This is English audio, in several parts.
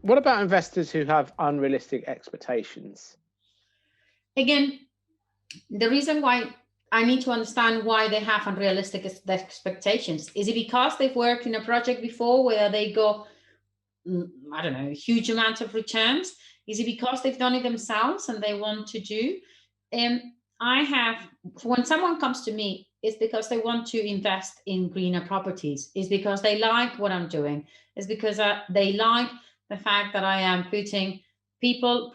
What about investors who have unrealistic expectations? Again, the reason why I need to understand why they have unrealistic expectations. Is it because they've worked in a project before where they got, I don't know, huge amounts of returns? Is it because they've done it themselves and they want to do? When someone comes to me, it's because they want to invest in greener properties. It's because they like what I'm doing. It's because they like the fact that I am putting people,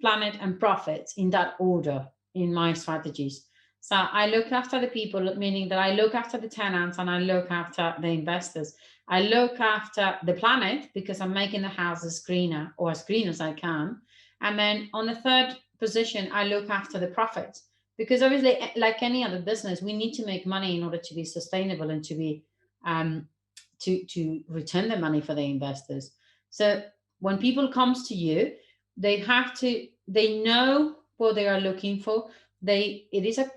planet, and profits in that order in my strategies. So I look after the people, meaning that I look after the tenants and I look after the investors. I look after the planet because I'm making the houses greener, or as green as I can. And then on the third position, I look after the profits, because obviously, like any other business, we need to make money in order to be sustainable and to be to return the money for the investors. So when people comes to you, they know what they are looking for. It is a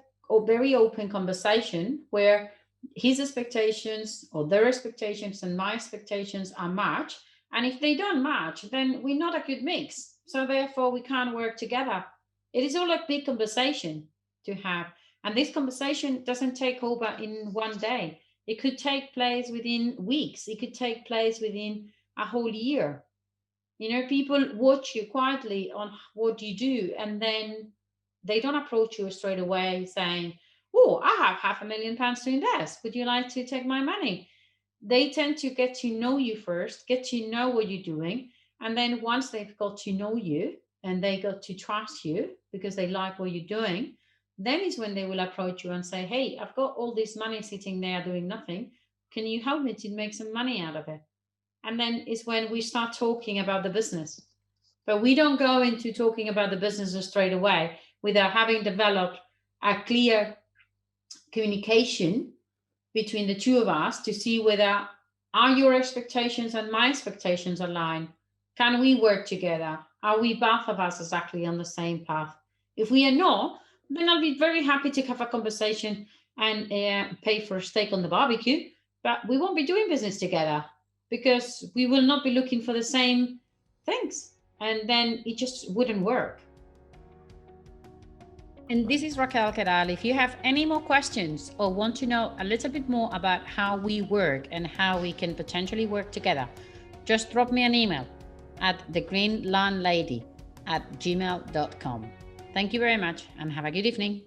very open conversation where his expectations or their expectations and my expectations are matched. And if they don't match, then we're not a good mix. So therefore, we can't work together. It is all a big conversation to have. And this conversation doesn't take over in one day. It could take place within weeks. It could take place within a whole year. You know, people watch you quietly on what you do, and then they don't approach you straight away saying, "Oh, I have £500,000 to invest. Would you like to take my money?" They tend to get to know you first, get to know what you're doing. And then once they've got to know you and they got to trust you because they like what you're doing, then is when they will approach you and say, "Hey, I've got all this money sitting there doing nothing. Can you help me to make some money out of it?" And then is when we start talking about the business. But we don't go into talking about the business straight away without having developed a clear communication between the two of us to see whether are your expectations and my expectations aligned. Can we work together? Are we both of us exactly on the same path? If we are not, then I'll be very happy to have a conversation and pay for a steak on the barbecue, but we won't be doing business together because we will not be looking for the same things, and then it just wouldn't work. And this is Raquel Queral. If you have any more questions or want to know a little bit more about how we work and how we can potentially work together, just drop me an email at thegreenlandlady@gmail.com. Thank you very much and have a good evening.